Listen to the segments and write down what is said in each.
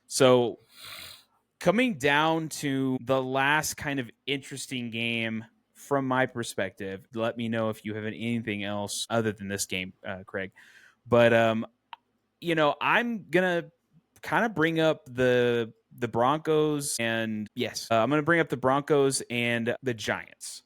So coming down to the last kind of interesting game from my perspective, let me know if you have anything else other than this game, Craig. But I'm gonna kind of bring up the Broncos, and yes, I'm gonna bring up the Broncos and the Giants.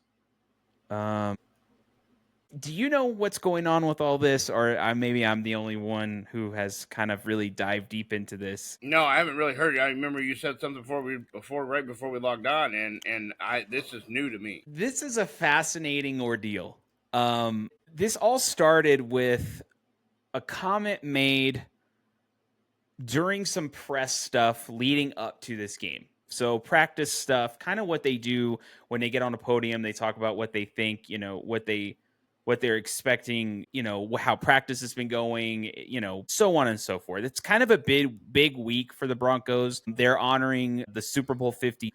Do you know what's going on with all this, or maybe I'm the only one who has kind of really dived deep into this? No, I haven't really heard it. I remember you said something right before we logged on, and this is new to me. This is a fascinating ordeal. This all started with a comment made during some press stuff leading up to this game. So practice stuff, kind of what they do when they get on a podium. They talk about what they think, what they're expecting, how practice has been going, so on and so forth. It's kind of a big week for the Broncos. They're honoring the Super Bowl 50.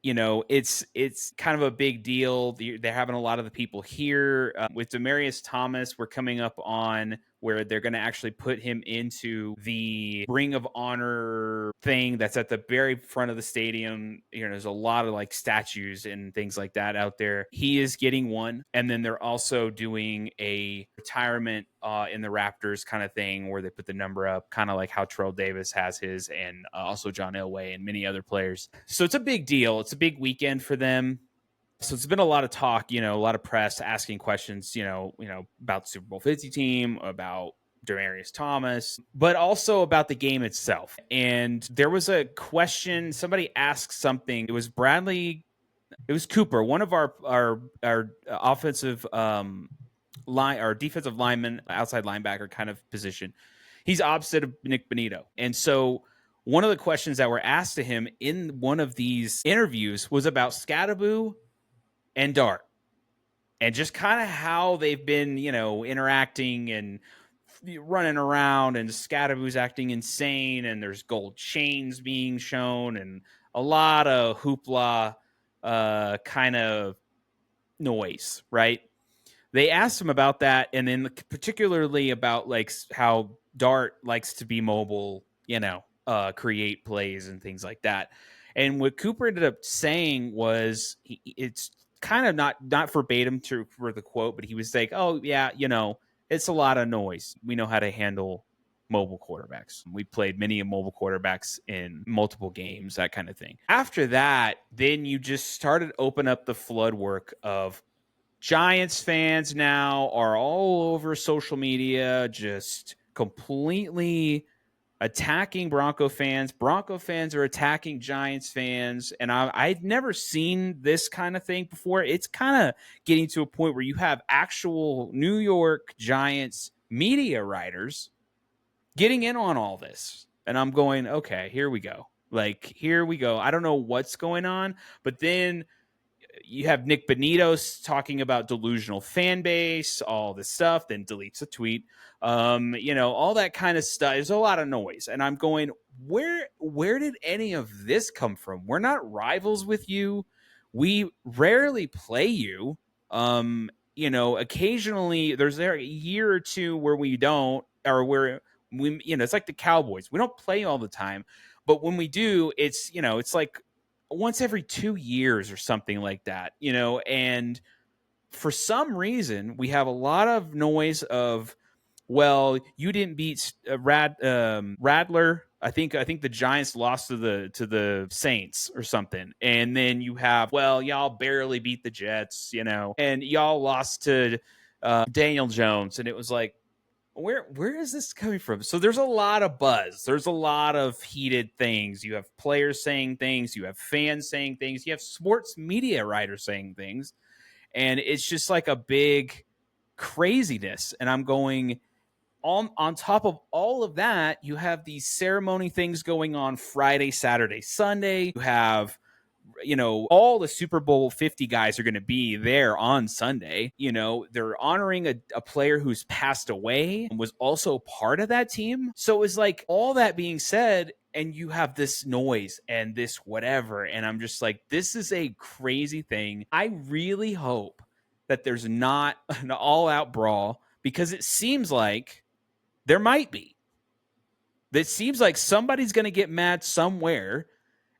It's kind of a big deal. They're having a lot of the people here. With Demaryius Thomas, we're coming up on where they're going to actually put him into the Ring of Honor thing that's at the very front of the stadium. There's a lot of like statues and things like that out there. He is getting one. And then they're also doing a retirement in the Raptors kind of thing where they put the number up, kind of like how Terrell Davis has his, and also John Elway and many other players. So it's a big deal. It's a big weekend for them. So it's been a lot of talk, a lot of press asking questions, about the Super Bowl 50 team, about Demaryius Thomas, but also about the game itself. And there was a question, somebody asked something. It was Cooper, one of our offensive our defensive lineman, outside linebacker kind of position. He's opposite of Nick Bonito. And so one of the questions that were asked to him in one of these interviews was about Scadaboo and Dart, and just kind of how they've been, interacting and running around, and Scadaboo's acting insane, and there's gold chains being shown, and a lot of hoopla kind of noise, right? They asked him about that, and then particularly about like how Dart likes to be mobile, create plays and things like that. And what Cooper ended up saying was, it's kind of not verbatim for the quote, but he was like, "Oh yeah, it's a lot of noise. We know how to handle mobile quarterbacks. We played many mobile quarterbacks in multiple games, that kind of thing." After that, then you just started open up the flood work of Giants fans now are all over social media, just completely attacking Bronco fans. Bronco fans are attacking Giants fans. And I'd never seen this kind of thing before. It's kind of getting to a point where you have actual New York Giants media writers getting in on all this. And I'm going, okay, here we go. Here we go. I don't know what's going on, but then you have Nick Bonito talking about delusional fan base, all this stuff, then deletes a tweet. All that kind of stuff. There's a lot of noise. And I'm going, where did any of this come from? We're not rivals with you. We rarely play you. Occasionally there's a year or two where we don't, or where we, it's like the Cowboys. We don't play all the time. But when we do, it's like once every 2 years or something like that, and for some reason we have a lot of noise of, well, you didn't beat Radler. I think the Giants lost to the Saints or something. And then you have, well, y'all barely beat the Jets, and y'all lost to Daniel Jones. And it was like, where is this coming from? So there's a lot of buzz. There's a lot of heated things. You have players saying things. You have fans saying things. You have sports media writers saying things. And it's just like a big craziness. And I'm going, on top of all of that, you have these ceremony things going on Friday, Saturday, Sunday. You have, all the Super Bowl 50 guys are going to be there on Sunday. They're honoring a player who's passed away and was also part of that team. So it's like, all that being said, and you have this noise and this whatever. And I'm just like, this is a crazy thing. I really hope that there's not an all-out brawl, because it seems like there might be. that seems like somebody's going to get mad somewhere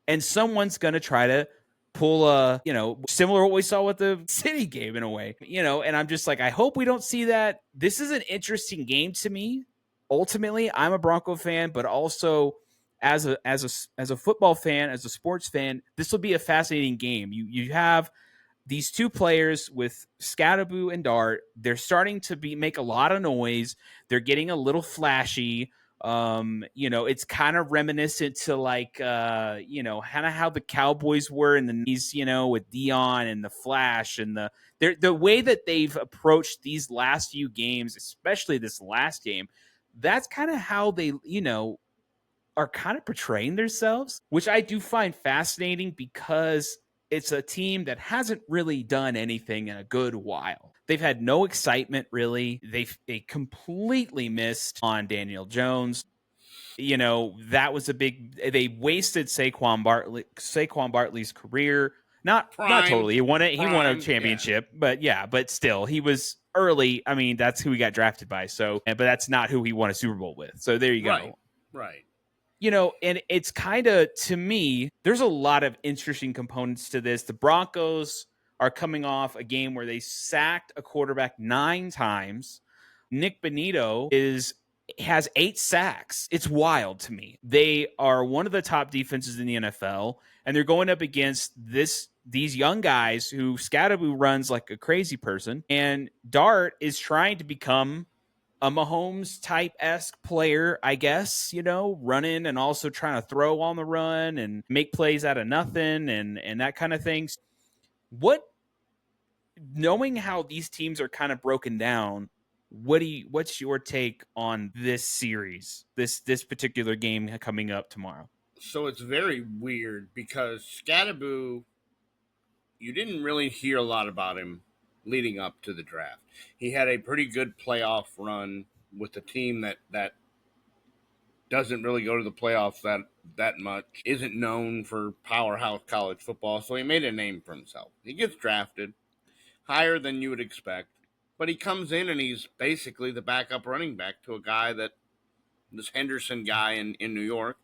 and someone's going to try to pull a, similar to what we saw with the City game in a way, and I'm just like, I hope we don't see that. This is an interesting game to me. Ultimately, I'm a Bronco fan, but also as a football fan, as a sports fan, this will be a fascinating game. You have these two players with Scadaboo and Dart. They're starting to make a lot of noise. They're getting a little flashy. It's kind of reminiscent to like kind of how the Cowboys were in the knees, with Dion and the Flash and the way that they've approached these last few games, especially this last game. That's kind of how they, are kind of portraying themselves, which I do find fascinating because it's a team that hasn't really done anything in a good while. They've had no excitement really. They completely missed on Daniel Jones. That was a big. They wasted Saquon Bartley's career. Not Prime, totally. He won it. He won a yeah, championship, but yeah, but still, he was early. I mean, that's who he got drafted by. So, but that's not who he won a Super Bowl with. So there you right, go. right. And it's kind of, to me, there's a lot of interesting components to this. The Broncos are coming off a game where they sacked a quarterback 9 times. Nick Benito has 8 sacks. It's wild to me. They are one of the top defenses in the NFL, and they're going up against these young guys who Scadaboo runs like a crazy person, and Dart is trying to become a Mahomes type esque player, I guess, running and also trying to throw on the run and make plays out of nothing and that kind of things. What Knowing how these teams are kind of broken down, what's your take on this series, this particular game coming up tomorrow? So it's very weird because Scadaboo, you didn't really hear a lot about him leading up to the draft. He had a pretty good playoff run with a team that doesn't really go to the playoffs that much, isn't known for powerhouse college football, so he made a name for himself. He gets drafted higher than you would expect, but he comes in and he's basically the backup running back to a guy that this Henderson guy in New York,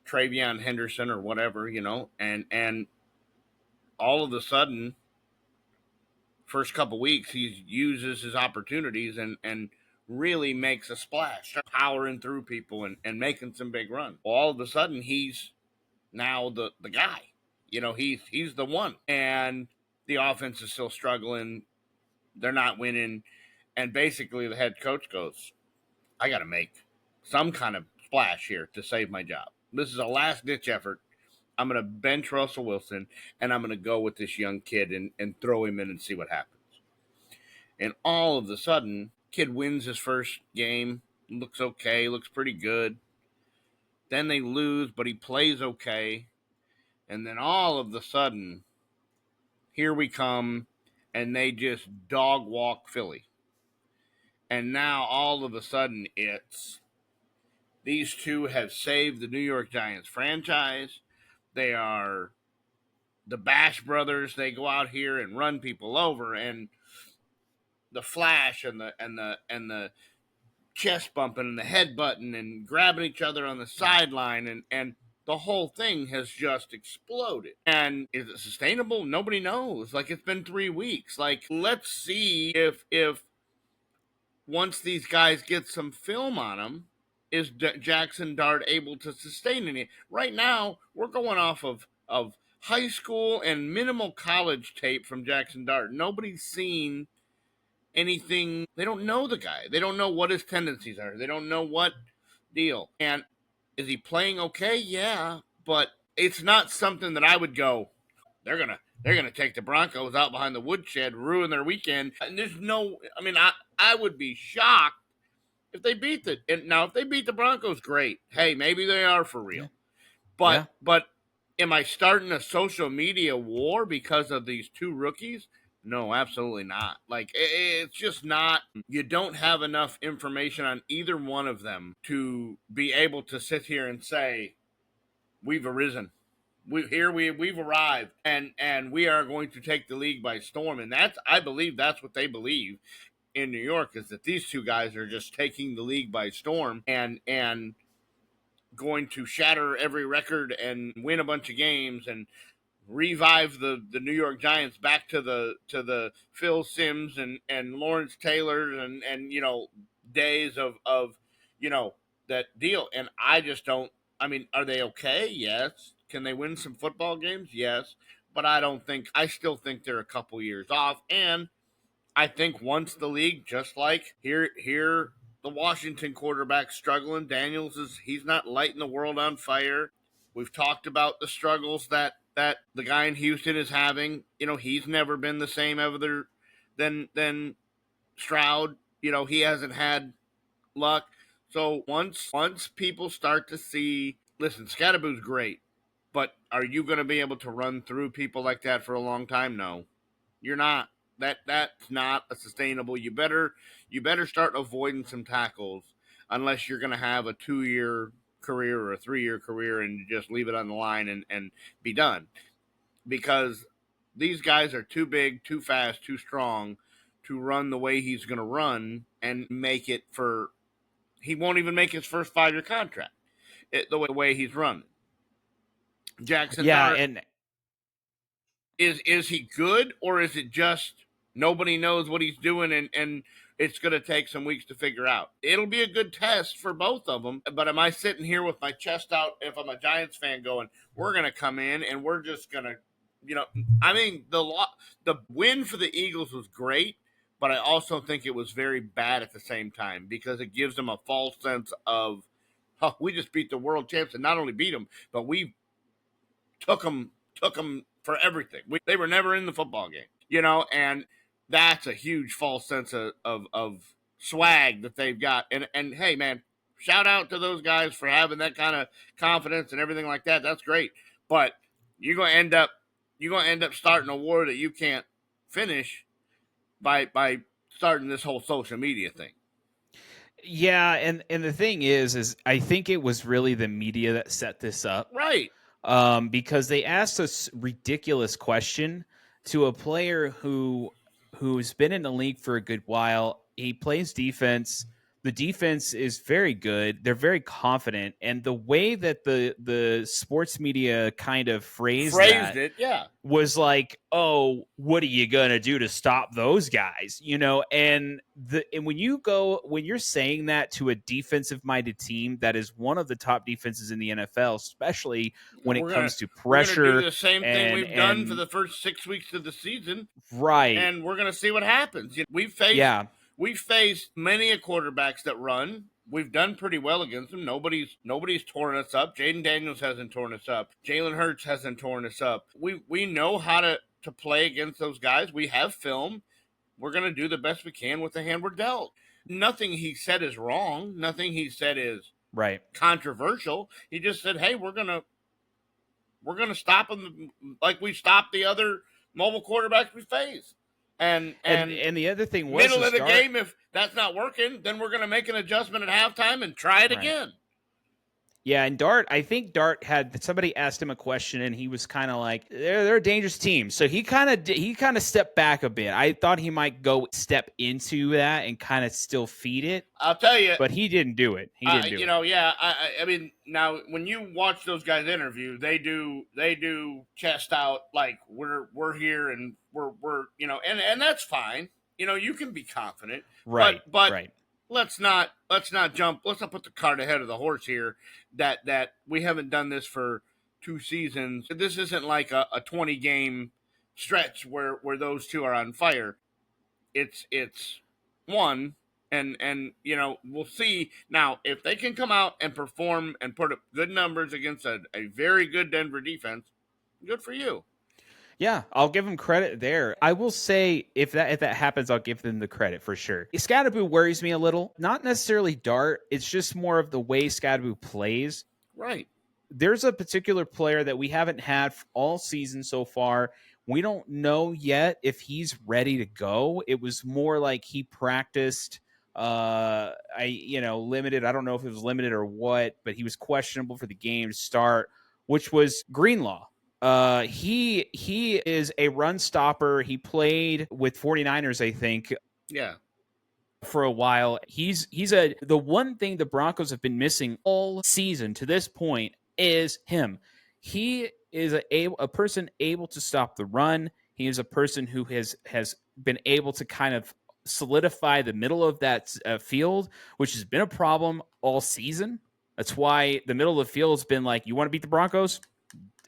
Travion Henderson or whatever, and all of a sudden, first couple weeks, he uses his opportunities and really makes a splash, powering through people and making some big runs. All of a sudden, he's now the guy. He's the one, and the offense is still struggling. They're not winning, and basically the head coach goes, "I got to make some kind of splash here to save my job. This is a last ditch effort. I'm going to bench Russell Wilson, and I'm going to go with this young kid and throw him in and see what happens." And all of a sudden, kid wins his first game, looks okay, looks pretty good. Then they lose, but he plays okay. And then all of a sudden, here we come, and they just dog walk Philly. And now all of a sudden, it's these two have saved the New York Giants franchise. They are the Bash Brothers. They go out here and run people over, and the Flash and the chest bumping and the head button and grabbing each other on the sideline and the whole thing has just exploded. And is it sustainable? Nobody knows. Like, it's been 3 weeks. Like, let's see if once these guys get some film on them, is Jackson Dart able to sustain any? Right now, we're going off of high school and minimal college tape from Jackson Dart. Nobody's seen anything. They don't know the guy. They don't know what his tendencies are. They don't know what deal. And is he playing okay? Yeah, but it's not something that I would go, they're gonna take the Broncos out behind the woodshed, ruin their weekend. And there's no, I mean, I would be shocked if they beat the. And now if they beat the Broncos, great. Hey, maybe they are for Yeah. real. Yeah. But am I starting a social media war because of these two rookies? No, absolutely not. Like, it's just not. You don't have enough information on either one of them to be able to sit here and say we've arisen. We've arrived, and we are going to take the league by storm. And I believe that's what they believe in New York, is that these two guys are just taking the league by storm, and going to shatter every record and win a bunch of games and revive the New York Giants back to the Phil Simms and Lawrence Taylor and days of that deal. And I just don't. I mean, are they okay? Yes. Can they win some football games? Yes. But I don't think. I still think they're a couple years off. And I think once the league, just like here, the Washington quarterback struggling. Daniels he's not lighting the world on fire. We've talked about the struggles that the guy in Houston is having. He's never been the same other than Stroud. He hasn't had luck. So once people start to see, listen, Scadaboo's great, but are you going to be able to run through people like that for a long time? No, you're not. That's not a sustainable. You better start avoiding some tackles unless you're going to have a 2-year career or a 3-year career and just leave it on the line and be done. Because these guys are too big, too fast, too strong to run the way he's going to run and make it for. He won't even make his first 5-year contract the way he's running. Jackson Dart, and is he good, or is it just nobody knows what he's doing and it's going to take some weeks to figure out? It'll be a good test for both of them. But am I sitting here with my chest out if I'm a Giants fan going, we're going to come in and we're just going to, I mean, the win for the Eagles was great, but I also think it was very bad at the same time because it gives them a false sense of, oh, we just beat the world champs, and not only beat them, but we took them for everything. They were never in the football game, and that's a huge false sense of swag that they've got. And hey, man, shout out to those guys for having that kind of confidence and everything like that. That's great. But you're gonna end up starting a war that you can't finish by starting this whole social media thing. yeah, and the thing is I think it was really the media that set this up. Right. Because they asked a ridiculous question to a player who's been in the league for a good while. He plays defense. The defense is very good. They're very confident, and the way that the sports media kind of phrased it, yeah, was like, "Oh, what are you gonna do to stop those guys?" And when you're saying that to a defensive minded team that is one of the top defenses in the NFL, especially when it comes to pressure, we're gonna do the same thing we've done for the first 6 weeks of the season, right? And we're gonna see what happens. We've faced many quarterbacks that run. We've done pretty well against them. Nobody's torn us up. Jaden Daniels hasn't torn us up. Jalen Hurts hasn't torn us up. We know how to play against those guys. We have film. We're going to do the best we can with the hand we're dealt. Nothing he said is wrong. Nothing he said is controversial. He just said, "Hey, we're gonna stop them like we stopped the other mobile quarterbacks we face." And the other thing was middle of the game, if that's not working, then we're going to make an adjustment at halftime and try it again. Yeah, and Dart, I think Dart had somebody asked him a question, and he was kind of like, "They're a dangerous team." So he kind of stepped back a bit. I thought he might go step into that and kind of still feed it. I'll tell you, but he didn't do it. He didn't do it. Yeah. I mean, now when you watch those guys interview, they do chest out like we're here and we're and that's fine. You can be confident, right? But right. Let's not jump. Let's not put the cart ahead of the horse here. That we haven't done this for 2 seasons. This isn't like a 20 game stretch where those two are on fire. It's one, and we'll see now if they can come out and perform and put up good numbers against a very good Denver defense. Good for you. Yeah, I'll give him credit there. I will say if that happens, I'll give them the credit for sure. Scadaboo worries me a little. Not necessarily Dart. It's just more of the way Scadaboo plays. Right. There's a particular player that we haven't had all season so far. We don't know yet if he's ready to go. It was more like he practiced limited. I don't know if it was limited or what, but he was questionable for the game to start, which was Greenlaw. He is a run stopper. He played with 49ers, I think. Yeah. for a while. The one thing the Broncos have been missing all season to this point is him. He is a person able to stop the run. He is a person who has been able to kind of solidify the middle of that field, which has been a problem all season. That's why the middle of the field has been like, you want to beat the Broncos?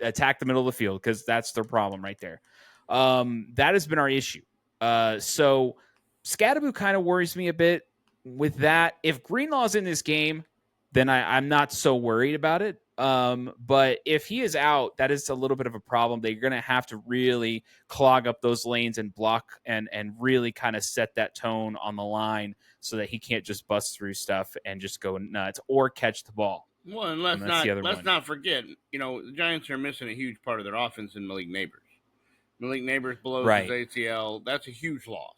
Attack the middle of the field, because that's their problem right there. That has been our issue. So Scadaboo kind of worries me a bit with that. If Greenlaw's in this game, then I'm not so worried about it. But if he is out, that is a little bit of a problem. They're going to have to really clog up those lanes and block and really kind of set that tone on the line so that he can't just bust through stuff and just go nuts or catch the ball. Well, and let's not forget, the Giants are missing a huge part of their offense in Malik Neighbors. Malik Neighbors blows his ACL. That's a huge loss.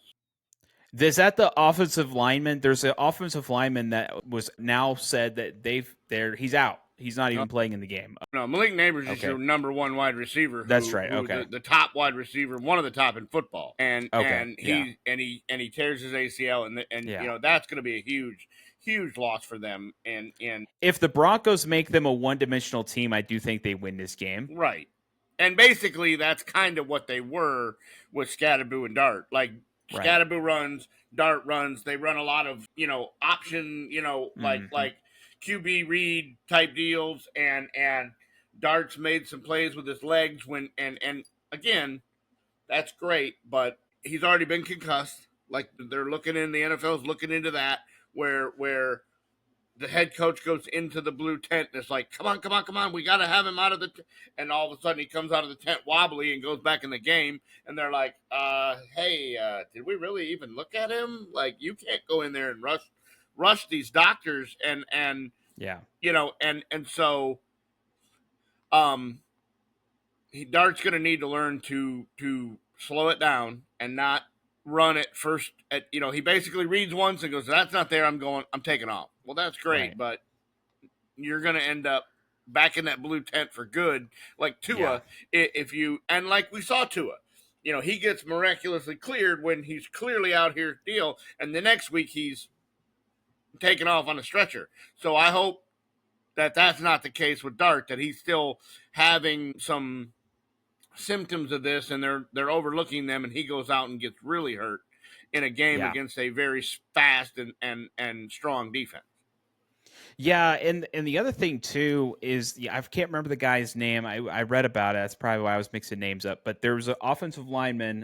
Is that the offensive lineman? There's an offensive lineman that was now said that he's out. He's not even playing in the game. No, Malik Neighbors is your number one wide receiver. That's right. Okay, the top wide receiver, one of the top in football, and he tears his ACL, and that's going to be a huge loss for them. And if the Broncos make them a one-dimensional team, I do think they win this game. Right, and basically that's kind of what they were with Scadaboo and Dart. Like Scadaboo runs, Dart runs. They run a lot of option, like QB read type deals, and Dart's made some plays with his legs and again, that's great, but he's already been concussed. Like they're looking in the NFL's looking into that where the head coach goes into the blue tent and it's like, come on, we got to have him out of the and all of a sudden he comes out of the tent wobbly and goes back in the game, and they're like, hey, did we really even look at him? Like, you can't go in there and rush these doctors and so Dart's going to need to learn to slow it down and not run it first he basically reads once and goes, that's not there, I'm taking off. Well, that's great, but you're going to end up back in that blue tent for good, like Tua. If you and like we saw Tua, he gets miraculously cleared when he's clearly out here deal, and the next week he's taken off on a stretcher. So I hope that that's not the case with Dart, that he's still having some symptoms of this and they're overlooking them, and he goes out and gets really hurt in a game against a very fast and strong defense. Yeah, and the other thing too is I can't remember the guy's name. I read about it. That's probably why I was mixing names up. But there was an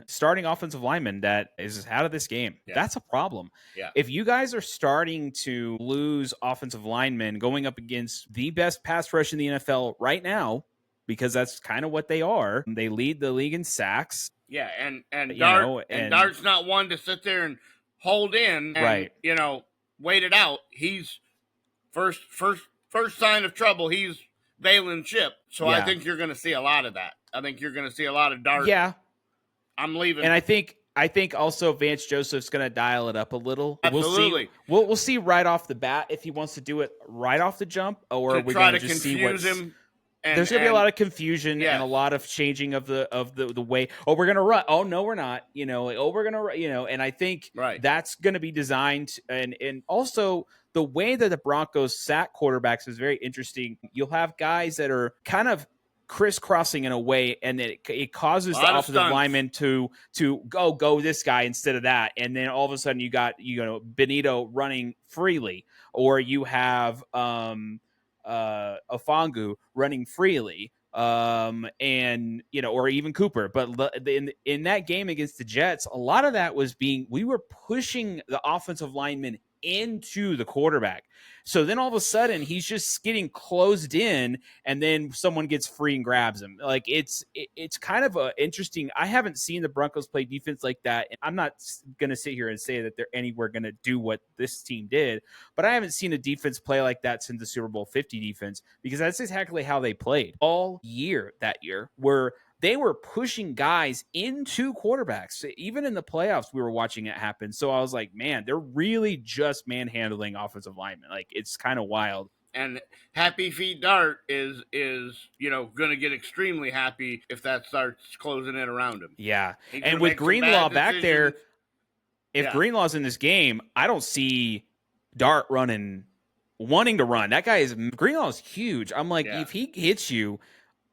starting offensive lineman that is out of this game. Yeah. That's a problem. Yeah. If you guys are starting to lose offensive linemen going up against the best pass rush in the NFL right now, because that's kind of what they are. They lead the league in sacks. Yeah, and Dart's not one to sit there and hold in and wait it out. He's first sign of trouble, he's bailing ship. So I think you're going to see a lot of that. I think you're going to see a lot of Dart. Yeah, I'm leaving. And I think also Vance Joseph's going to dial it up a little. Absolutely. We'll see right off the bat if he wants to do it right off the jump, or we're going to just see what's him. There's going to be a lot of confusion and a lot of changing of the way. Oh, we're going to run. Oh, no, we're not. We're going to, and I think that's going to be designed. And also the way that the Broncos sack quarterbacks is very interesting. You'll have guys that are kind of crisscrossing in a way, and it causes the offensive lineman to go this guy instead of that. And then all of a sudden you got, Benito running freely, or you have, Ofangu running freely, and or even Cooper. But in that game against the Jets, a lot of that was we were pushing the offensive lineman into the quarterback. So then all of a sudden he's just getting closed in, and then someone gets free and grabs him. Like it's kind of interesting. I haven't seen the Broncos play defense like that, and I'm not going to sit here and say that they're anywhere going to do what this team did, but I haven't seen a defense play like that since the Super Bowl 50 defense, because that's exactly how they played all year that year, where they were pushing guys into quarterbacks. Even in the playoffs, we were watching it happen. So I was like, man, they're really just manhandling offensive linemen. Like, it's kind of wild. And Happy Feet Dart is going to get extremely happy if that starts closing in around him. Yeah. And with Greenlaw back there, if Yeah. Greenlaw's in this game, I don't see Dart wanting to run. That guy Greenlaw is huge. I'm like, Yeah. if he hits you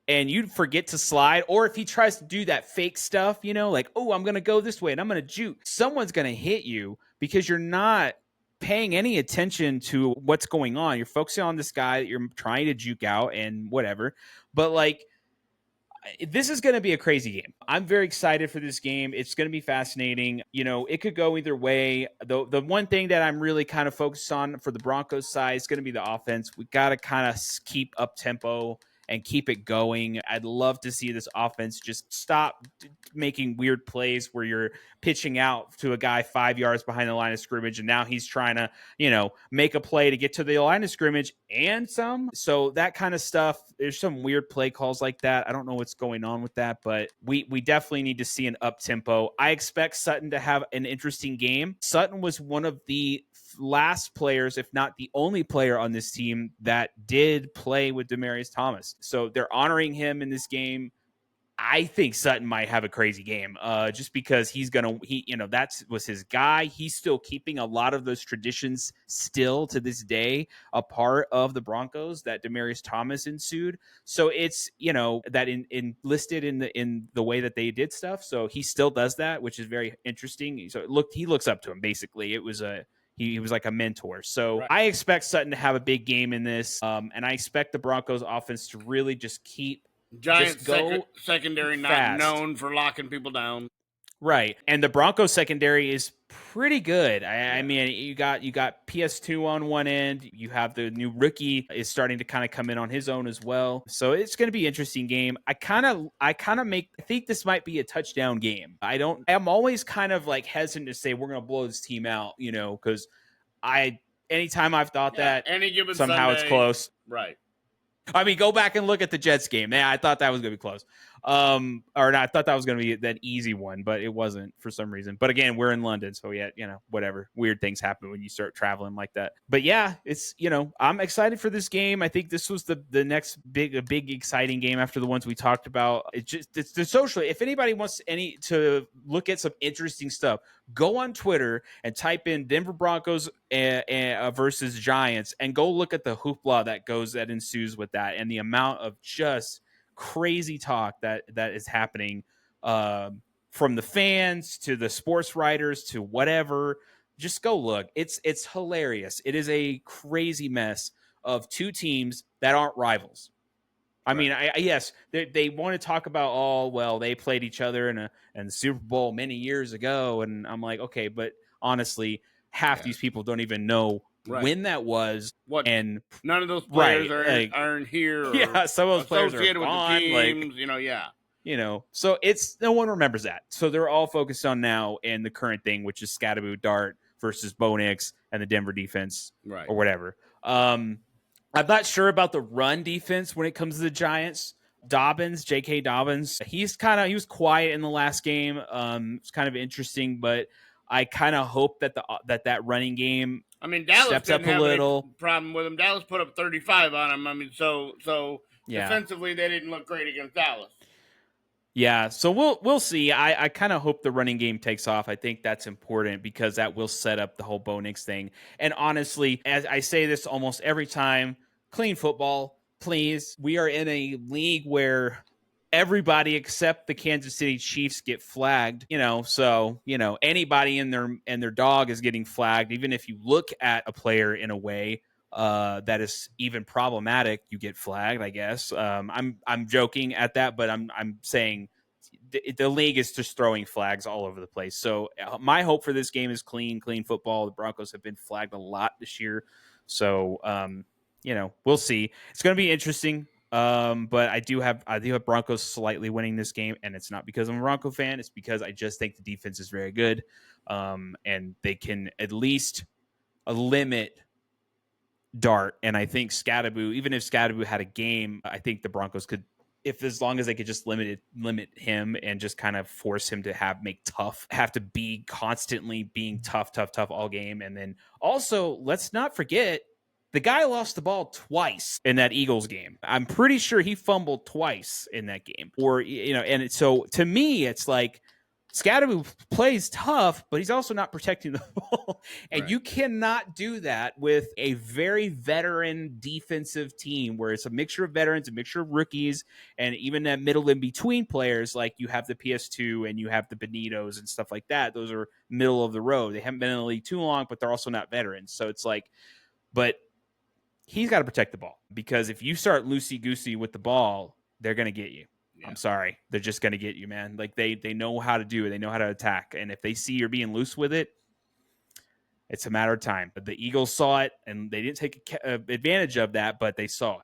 and you forget to slide, or if he tries to do that fake stuff, like, oh, I'm going to go this way and I'm going to juke, someone's going to hit you because you're not paying any attention to what's going on. You're focusing on this guy that you're trying to juke out and whatever. But like, this is going to be a crazy game. I'm very excited for this game. It's going to be fascinating. It could go either way. The one thing that I'm really kind of focused on for the Broncos side is going to be the offense. We got to kind of keep up tempo and keep it going. I'd love to see this offense just stop making weird plays where you're pitching out to a guy 5 yards behind the line of scrimmage, and now he's trying to, make a play to get to the line of scrimmage and some. So that kind of stuff, there's some weird play calls like that. I don't know what's going on with that, but we definitely need to see an up tempo. I expect Sutton to have an interesting game. Sutton was one of the last players, if not the only player on this team that did play with Demaryius Thomas. So they're honoring him in this game. I think Sutton might have a crazy game, just because that was his guy. He's still keeping a lot of those traditions still to this day, a part of the Broncos that Demaryius Thomas ensued. So it's, that listed in the way that they did stuff. So he still does that, which is very interesting. So he looks up to him. Basically, he was like a mentor. So Right. I expect Sutton to have a big game in this, and I expect the Broncos offense to really just Giant go secondary, not fast. known for locking people down. Right. And the Broncos secondary is pretty good. I Yeah. mean, you got PS2 on one end. You have the new rookie is starting to kind of come in on his own as well. So it's going to be an interesting game. I think this might be a touchdown game. I'm always kind of like hesitant to say we're going to blow this team out, because anytime I've thought that, any given somehow Sunday, it's close. Right. I mean, go back and look at the Jets game. Yeah, I thought that was going to be close. Or not, I thought that was going to be that easy one, but it wasn't for some reason. But again, we're in London, so yeah, whatever. Weird things happen when you start traveling like that. But yeah, it's, I'm excited for this game. I think this was the next big exciting game after the ones we talked about. It's the social. If anybody wants to look at some interesting stuff, go on Twitter and type in Denver Broncos versus Giants and go look at the hoopla that ensues with that, and the amount of just crazy talk that is happening, from the fans to the sports writers to whatever. Just go look. It's hilarious. It is a crazy mess of two teams that aren't rivals. I mean, yes, they want to talk about, oh, well, they played each other in the Super Bowl many years ago, and I'm like, okay, but honestly, half these people don't even know when that was. And none of those players aren't here. Or yeah, some of those players are associated with gone, the teams. So it's no one remembers that. So they're all focused on now and the current thing, which is Scadaboo, Dart versus Bo Nix and the Denver defense, or whatever. I'm not sure about the run defense when it comes to the Giants. J.K. Dobbins, he was quiet in the last game. It's kind of interesting, but I kind of hope that that running game, I mean, Dallas steps up a little. Problem with him. Dallas put up 35 on him. I mean, so defensively they didn't look great against Dallas. Yeah, so we'll see. I kind of hope the running game takes off. I think that's important because that will set up the whole Bo Nix thing. And honestly, as I say this almost every time, clean football, please. We are in a league where everybody except the Kansas City Chiefs get flagged, so anybody and their dog is getting flagged. Even if you look at a player in a way that is even problematic, you get flagged, I guess. I'm joking at that, but I'm saying the league is just throwing flags all over the place. So my hope for this game is clean football. The Broncos have been flagged a lot this year, so we'll see. It's going to be interesting. But I do have Broncos slightly winning this game, and it's not because I'm a Bronco fan. It's because I just think the defense is very good, and they can at least limit Dart. And I think Scadaboo, even if Scadaboo had a game, I think the Broncos could, as long as they could just limit him and just kind of force him to have to be constantly being tough all game. And then also, let's not forget, the guy lost the ball twice in that Eagles game. I'm pretty sure he fumbled twice in that game. And so to me, it's like, Scadaboo plays tough, but he's also not protecting the ball. And Right. you cannot do that with a very veteran defensive team where it's a mixture of veterans, a mixture of rookies, and even that middle in between players. Like you have the PS2 and you have the Benitos and stuff like that. Those are middle of the road. They haven't been in the league too long, but they're also not veterans. So it's like, but he's got to protect the ball, because if you start loosey goosey with the ball, they're going to get you. Yeah. I'm sorry. They're just going to get you, man. Like they know how to do it. They know how to attack. And if they see you're being loose with it, it's a matter of time. But the Eagles saw it and they didn't take advantage of that, but they saw it.